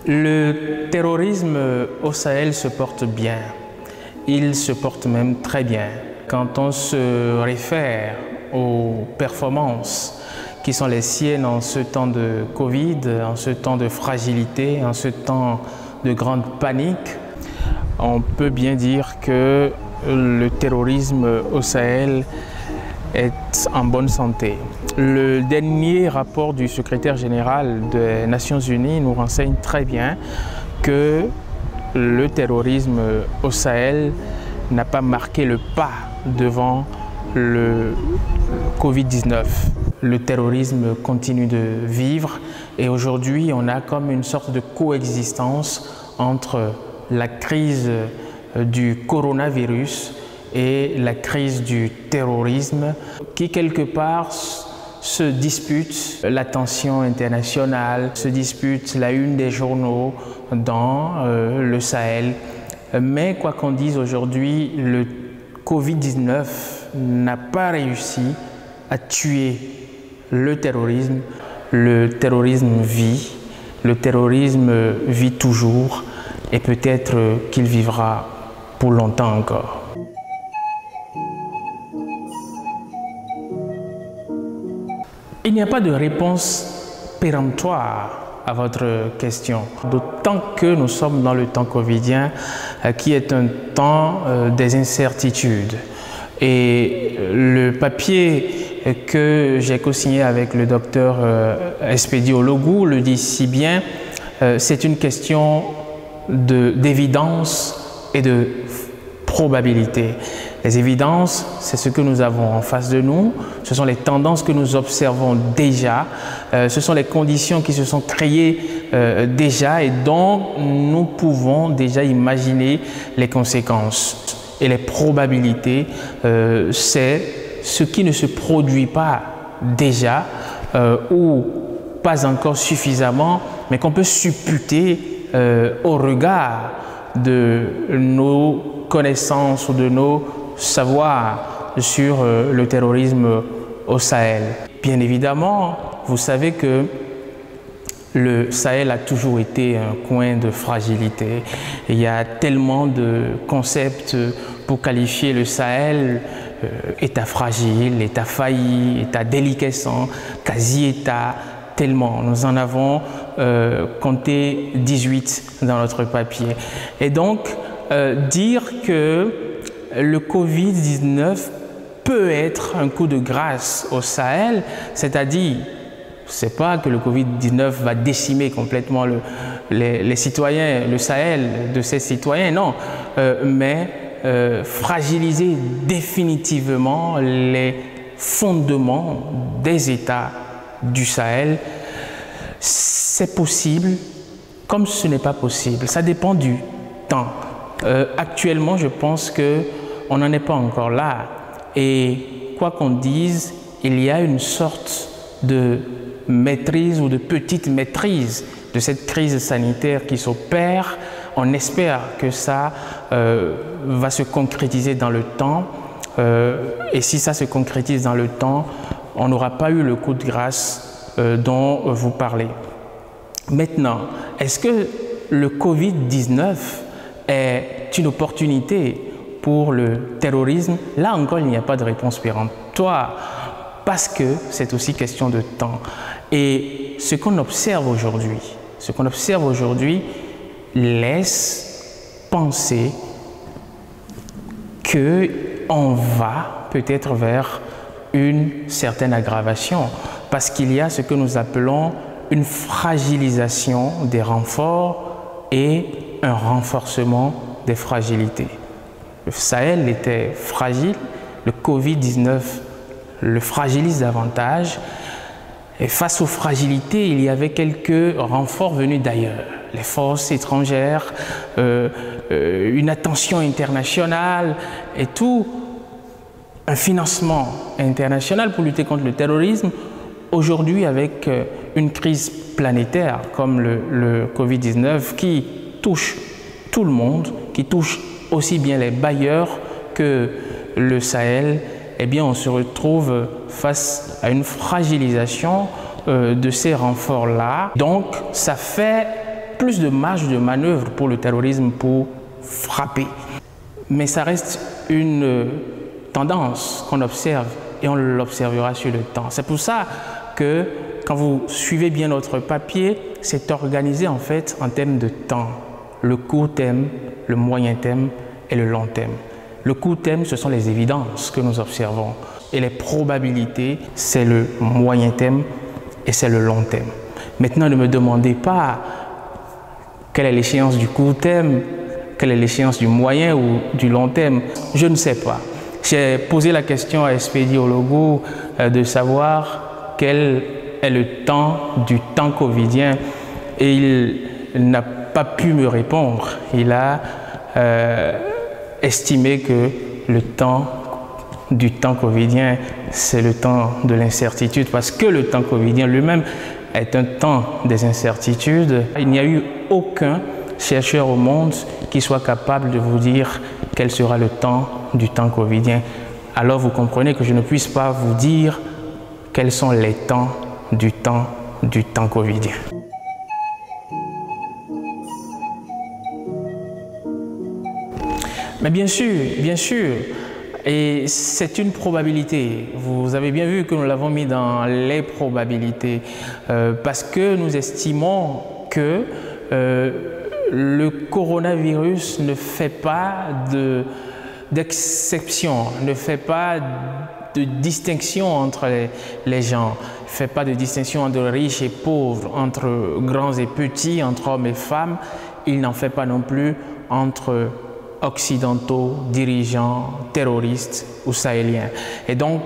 Le terrorisme au Sahel se porte bien. Il se porte même très bien. Quand on se réfère aux performances qui sont les siennes en ce temps de Covid, en ce temps de fragilité, en ce temps de grande panique, on peut bien dire que le terrorisme au Sahel est en bonne santé. Le dernier rapport du secrétaire général des Nations Unies nous renseigne très bien que le terrorisme au Sahel n'a pas marqué le pas devant le Covid-19. Le terrorisme continue de vivre et aujourd'hui on a comme une sorte de coexistence entre la crise du coronavirus et la crise du terrorisme qui quelque part se dispute l'attention internationale, se dispute la une des journaux dans le Sahel. Mais quoi qu'on dise aujourd'hui, le Covid-19 n'a pas réussi à tuer le terrorisme. Le terrorisme vit toujours et peut-être qu'il vivra pour longtemps encore. Il n'y a pas de réponse péremptoire à votre question, d'autant que nous sommes dans le temps covidien qui est un temps des incertitudes. Et le papier que j'ai co-signé avec le docteur Espedi Ologou le dit si bien, c'est une question d'évidence et de probabilité. Les évidences, c'est ce que nous avons en face de nous, ce sont les tendances que nous observons déjà, ce sont les conditions qui se sont créées déjà et dont nous pouvons déjà imaginer les conséquences. Et les probabilités, c'est ce qui ne se produit pas déjà ou pas encore suffisamment, mais qu'on peut supputer au regard de nos connaissances ou de nos savoirs sur le terrorisme au Sahel. Bien évidemment, vous savez que le Sahel a toujours été un coin de fragilité. Il y a tellement de concepts pour qualifier le Sahel, état fragile, état failli, état déliquescent, quasi-état, tellement. Nous en avons compté 18 dans notre papier. Et donc, dire que le Covid-19 peut être un coup de grâce au Sahel, c'est-à-dire, c'est pas que le Covid-19 va décimer complètement les citoyens, le Sahel de ses citoyens, non, mais fragiliser définitivement les fondements des États du Sahel, c'est possible comme ce n'est pas possible. Ça dépend du temps. Actuellement, je pense qu'on n'en est pas encore là. Et quoi qu'on dise, il y a une sorte de maîtrise ou de petite maîtrise de cette crise sanitaire qui s'opère. On espère que ça va se concrétiser dans le temps. Et si ça se concrétise dans le temps, on n'aura pas eu le coup de grâce dont vous parlez. Maintenant, est-ce que le Covid-19 est une opportunité pour le terrorisme? Là encore, il n'y a pas de réponse péremptoire parce que c'est aussi question de temps. Et ce qu'on observe aujourd'hui, laisse penser qu'on va peut-être vers une certaine aggravation parce qu'il y a ce que nous appelons une fragilisation des renforts et un renforcement des fragilités. Le Sahel était fragile, le Covid-19 le fragilise davantage et face aux fragilités, il y avait quelques renforts venus d'ailleurs. Les forces étrangères, une attention internationale et tout, un financement international pour lutter contre le terrorisme. Aujourd'hui, avec une crise planétaire comme le Covid-19 qui touche tout le monde, qui touche aussi bien les bailleurs que le Sahel, eh bien on se retrouve face à une fragilisation de ces renforts-là. Donc ça fait plus de marge de manœuvre pour le terrorisme pour frapper. Mais ça reste une tendance qu'on observe et on l'observera sur le temps. C'est pour ça que quand vous suivez bien notre papier, c'est organisé en fait en termes de temps. Le court terme, le moyen terme et le long terme. Le court terme, ce sont les évidences que nous observons. Et les probabilités, c'est le moyen terme et c'est le long terme. Maintenant, ne me demandez pas quelle est l'échéance du court terme, quelle est l'échéance du moyen ou du long terme. Je ne sais pas. J'ai posé la question à Expedi Ologu de savoir quel est le temps du temps covidien et il n'a pas pu me répondre. Il a estimé que le temps du temps covidien, c'est le temps de l'incertitude parce que le temps covidien lui-même est un temps des incertitudes. Il n'y a eu aucun chercheur au monde qui soit capable de vous dire quel sera le temps du temps covidien. Alors vous comprenez que je ne puisse pas vous dire quels sont les temps du temps covidien. Mais bien sûr, et c'est une probabilité. Vous avez bien vu que nous l'avons mis dans les probabilités parce que nous estimons que le coronavirus ne fait pas d'exception, ne fait pas de distinction entre les gens, ne fait pas de distinction entre riches et pauvres, entre grands et petits, entre hommes et femmes. Il n'en fait pas non plus entre occidentaux, dirigeants, terroristes ou sahéliens. Et donc,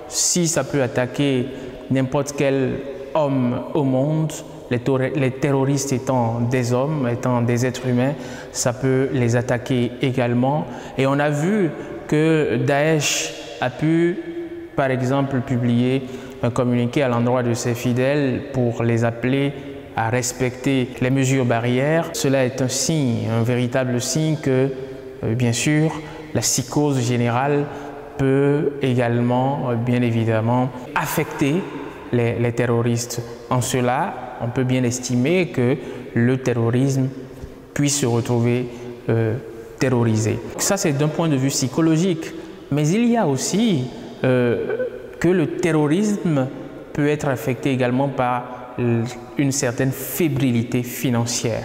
si ça peut attaquer n'importe quel homme au monde, les terroristes étant des hommes, étant des êtres humains, ça peut les attaquer également. Et on a vu que Daesh a pu, par exemple, publier un communiqué à l'endroit de ses fidèles pour les appeler à respecter les mesures barrières. Cela est un signe, un véritable signe que bien sûr, la psychose générale peut également, bien évidemment, affecter les terroristes. En cela, on peut bien estimer que le terrorisme puisse se retrouver terrorisé. Ça, c'est d'un point de vue psychologique. Mais il y a aussi que le terrorisme peut être affecté également par une certaine fébrilité financière.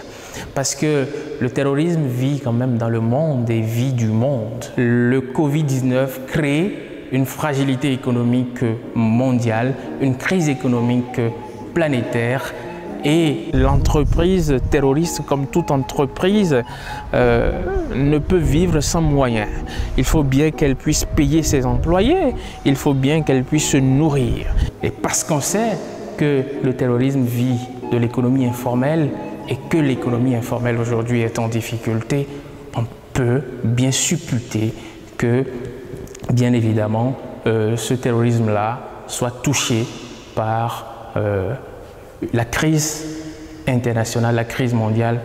Parce que le terrorisme vit quand même dans le monde et vit du monde. Le Covid-19 crée une fragilité économique mondiale, une crise économique planétaire et l'entreprise terroriste, comme toute entreprise, ne peut vivre sans moyens. Il faut bien qu'elle puisse payer ses employés, il faut bien qu'elle puisse se nourrir. Et parce qu'on sait que le terrorisme vit de l'économie informelle et que l'économie informelle aujourd'hui est en difficulté, on peut bien supputer que, bien évidemment, ce terrorisme-là soit touché par la crise internationale, la crise mondiale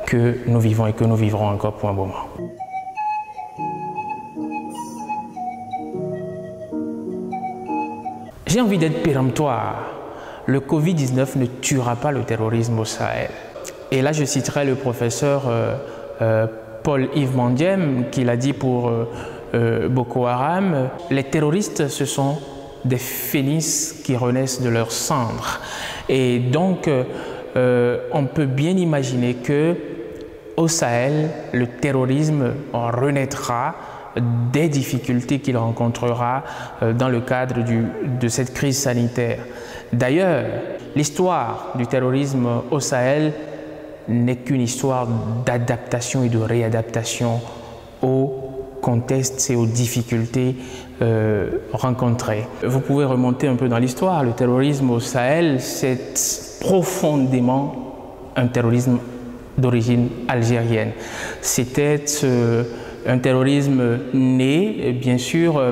que nous vivons et que nous vivrons encore pour un moment. J'ai envie d'être péremptoire. Le Covid-19 ne tuera pas le terrorisme au Sahel. Et là, je citerai le professeur Paul-Yves Mandiem qui l'a dit pour Boko Haram. Les terroristes, ce sont des phénix qui renaissent de leurs cendres. Et donc, on peut bien imaginer que au Sahel, le terrorisme renaîtra des difficultés qu'il rencontrera dans le cadre de cette crise sanitaire. D'ailleurs, l'histoire du terrorisme au Sahel n'est qu'une histoire d'adaptation et de réadaptation au contexte et aux difficultés rencontrées. Vous pouvez remonter un peu dans l'histoire. Le terrorisme au Sahel, c'est profondément un terrorisme d'origine algérienne. C'était un terrorisme né, bien sûr,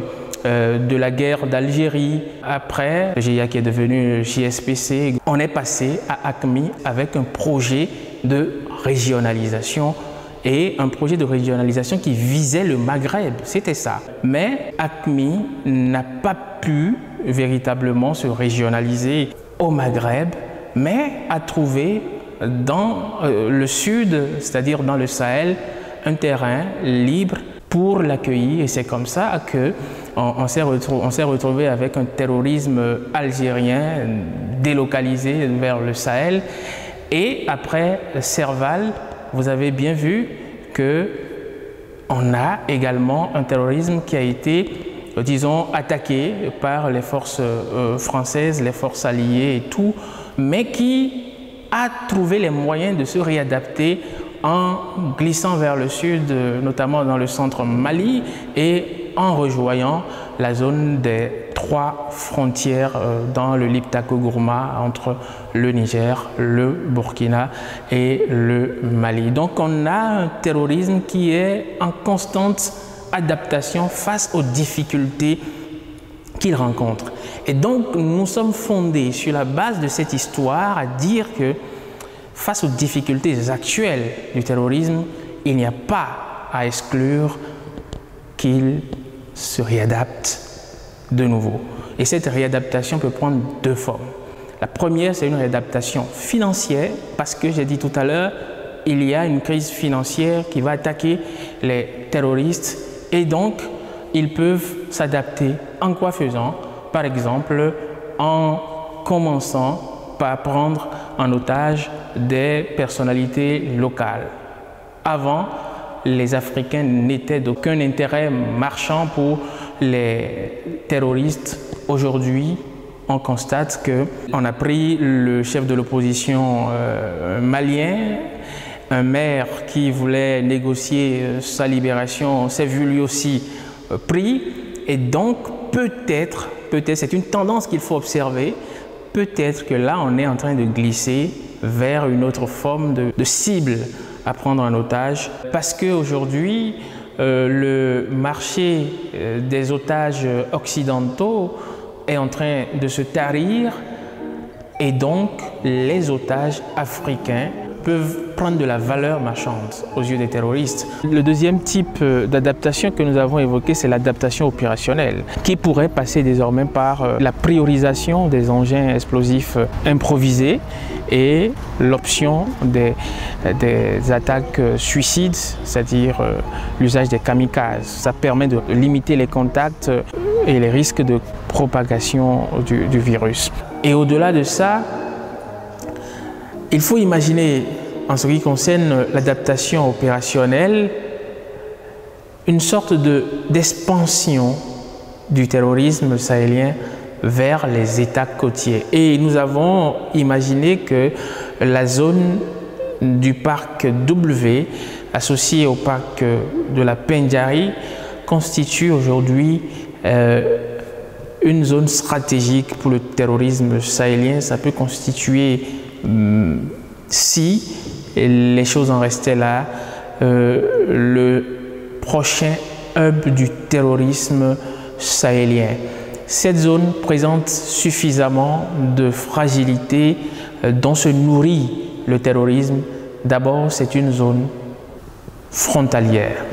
de la guerre d'Algérie. Après, le GIA qui est devenu JSPC, on est passé à AQMI avec un projet de régionalisation et un projet de régionalisation qui visait le Maghreb, c'était ça. Mais AQMI n'a pas pu véritablement se régionaliser au Maghreb, mais a trouvé dans le sud, c'est-à-dire dans le Sahel, un terrain libre pour l'accueillir. Et c'est comme ça qu'on s'est retrouvé avec un terrorisme algérien délocalisé vers le Sahel. Et après Serval, vous avez bien vu qu'on a également un terrorisme qui a été, disons, attaqué par les forces françaises, les forces alliées et tout, mais qui a trouvé les moyens de se réadapter en glissant vers le sud, notamment dans le centre Mali, et en rejoignant la zone des 3 frontières dans le Liptako-Gourma entre le Niger, le Burkina et le Mali. Donc on a un terrorisme qui est en constante adaptation face aux difficultés qu'il rencontre. Et donc nous sommes fondés sur la base de cette histoire à dire que face aux difficultés actuelles du terrorisme, il n'y a pas à exclure qu'il se réadapte de nouveau. Et cette réadaptation peut prendre 2 formes. La première, c'est une réadaptation financière, parce que j'ai dit tout à l'heure, il y a une crise financière qui va attaquer les terroristes et donc ils peuvent s'adapter. En quoi faisant? Par exemple, en commençant par prendre en otage des personnalités locales. Avant, les Africains n'étaient d'aucun intérêt marchand pour les terroristes. Aujourd'hui, on constate qu'on a pris le chef de l'opposition malien, un maire qui voulait négocier sa libération, s'est vu lui aussi pris. Et donc, peut-être, c'est une tendance qu'il faut observer, peut-être que là, on est en train de glisser vers une autre forme de cible à prendre en otage. Parce qu'aujourd'hui, le marché des otages occidentaux est en train de se tarir et donc les otages africains peuvent prendre de la valeur marchande aux yeux des terroristes. Le deuxième type d'adaptation que nous avons évoqué, c'est l'adaptation opérationnelle, qui pourrait passer désormais par la priorisation des engins explosifs improvisés et l'option des attaques suicides, c'est-à-dire l'usage des kamikazes. Ça permet de limiter les contacts et les risques de propagation du virus. Et au-delà de ça, il faut imaginer, en ce qui concerne l'adaptation opérationnelle, une sorte d'expansion du terrorisme sahélien vers les États côtiers. Et nous avons imaginé que la zone du parc W, associée au parc de la Pendjari, constitue aujourd'hui une zone stratégique pour le terrorisme sahélien. Ça peut constituer, si les choses en restaient là, le prochain hub du terrorisme sahélien. Cette zone présente suffisamment de fragilité dont se nourrit le terrorisme. D'abord, c'est une zone frontalière.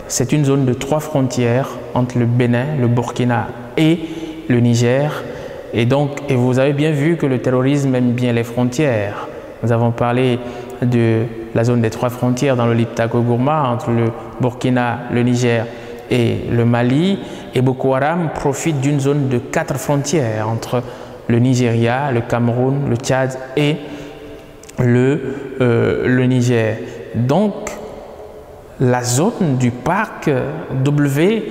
C'est une zone de 3 frontières entre le Bénin, le Burkina et le Niger. Et vous avez bien vu que le terrorisme aime bien les frontières. Nous avons parlé de la zone des 3 frontières dans le Liptako-Gourma entre le Burkina, le Niger et le Mali. Et Boko Haram profite d'une zone de 4 frontières entre le Nigeria, le Cameroun, le Tchad et le Niger. Donc, la zone du parc W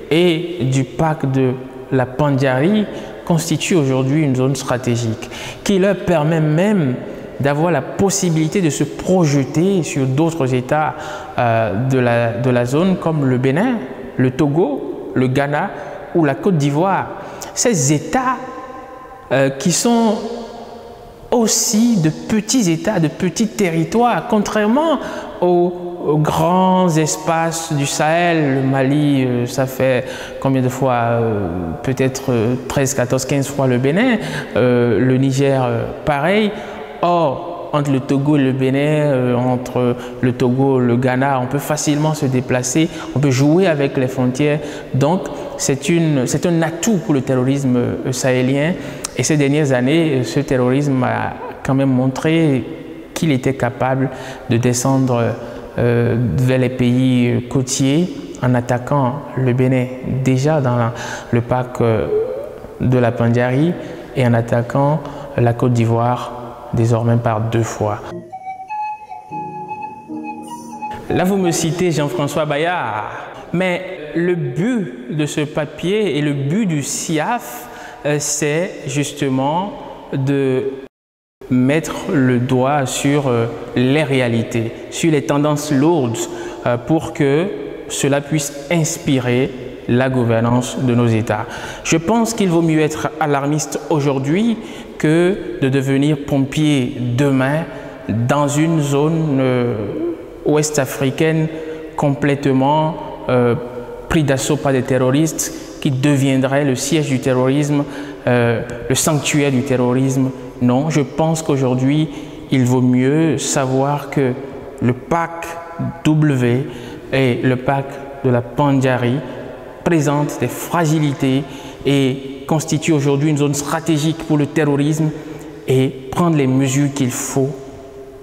et du parc de la Pendjari constitue aujourd'hui une zone stratégique qui leur permet même d'avoir la possibilité de se projeter sur d'autres États de la zone comme le Bénin, le Togo, le Ghana ou la Côte d'Ivoire. Ces États qui sont aussi de petits États, de petits territoires, contrairement aux grands espaces du Sahel. Le Mali, ça fait combien de fois? Peut-être 13, 14, 15 fois le Bénin. Le Niger, pareil. Or, entre le Togo et le Bénin, entre le Togo et le Ghana, on peut facilement se déplacer, on peut jouer avec les frontières. Donc, c'est un atout pour le terrorisme sahélien. Et ces dernières années, ce terrorisme a quand même montré qu'il était capable de descendre vers les pays côtiers en attaquant le Bénin déjà dans le parc de la Pandjari et en attaquant la Côte d'Ivoire désormais par 2 fois. Là, vous me citez Jean-François Bayard, mais le but de ce papier et le but du SIAF, c'est justement de mettre le doigt sur les réalités, sur les tendances lourdes pour que cela puisse inspirer la gouvernance de nos États. Je pense qu'il vaut mieux être alarmiste aujourd'hui que de devenir pompier demain dans une zone ouest-africaine complètement pris d'assaut par des terroristes qui deviendrait le siège du terrorisme, le sanctuaire du terrorisme. Non, je pense qu'aujourd'hui, il vaut mieux savoir que le PAC W et le PAC de la Pandjari présentent des fragilités et constituent aujourd'hui une zone stratégique pour le terrorisme et prendre les mesures qu'il faut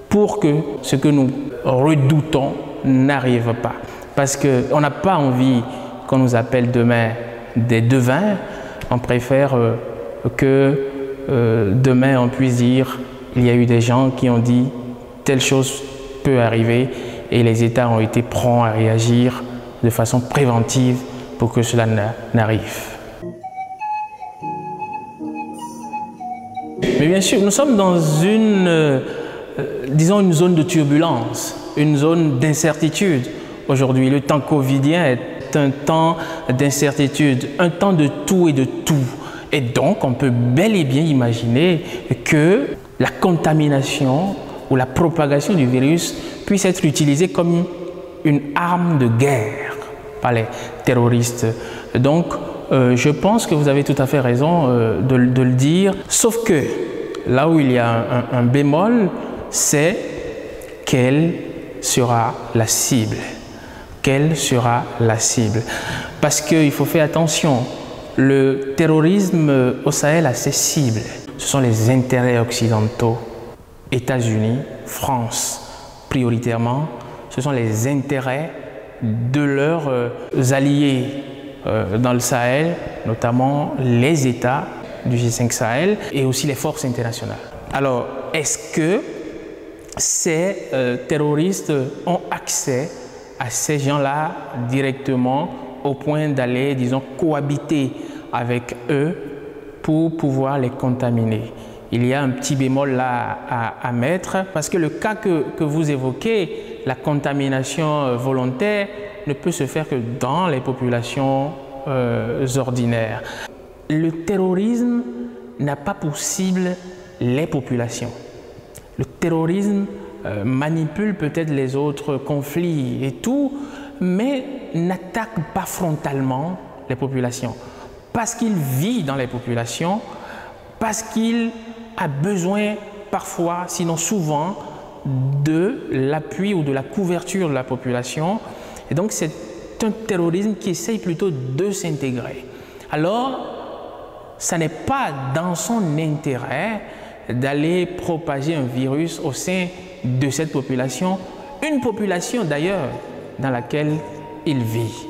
pour que ce que nous redoutons n'arrive pas. Parce qu'on n'a pas envie qu'on nous appelle demain des devins, on préfère que demain on puisse dire il y a eu des gens qui ont dit telle chose peut arriver et les États ont été prompts à réagir de façon préventive pour que cela n'arrive. Mais bien sûr, nous sommes dans disons une zone de turbulence, une zone d'incertitude. Aujourd'hui, le temps covidien est un temps d'incertitude, un temps de tout et de tout. Et donc, on peut bel et bien imaginer que la contamination ou la propagation du virus puisse être utilisée comme une arme de guerre par les terroristes. Donc, je pense que vous avez tout à fait raison de le dire, sauf que là où il y a un bémol, c'est quelle sera la cible. Quelle sera la cible? Parce qu'il faut faire attention, le terrorisme au Sahel a ses cibles. Ce sont les intérêts occidentaux, États-Unis, France prioritairement. Ce sont les intérêts de leurs alliés dans le Sahel, notamment les États du G5 Sahel et aussi les forces internationales. Alors, est-ce que ces terroristes ont accès à ces gens-là directement au point d'aller, disons, cohabiter avec eux pour pouvoir les contaminer? Il y a un petit bémol là à mettre parce que le cas que vous évoquez, la contamination volontaire, ne peut se faire que dans les populations ordinaires. Le terrorisme n'a pas pour cible les populations. Le terrorisme manipule peut-être les autres conflits et tout, mais n'attaque pas frontalement les populations. Parce qu'il vit dans les populations, parce qu'il a besoin parfois, sinon souvent, de l'appui ou de la couverture de la population. Et donc c'est un terrorisme qui essaye plutôt de s'intégrer. Alors, ça n'est pas dans son intérêt d'aller propager un virus au sein de cette population, une population d'ailleurs dans laquelle il vit.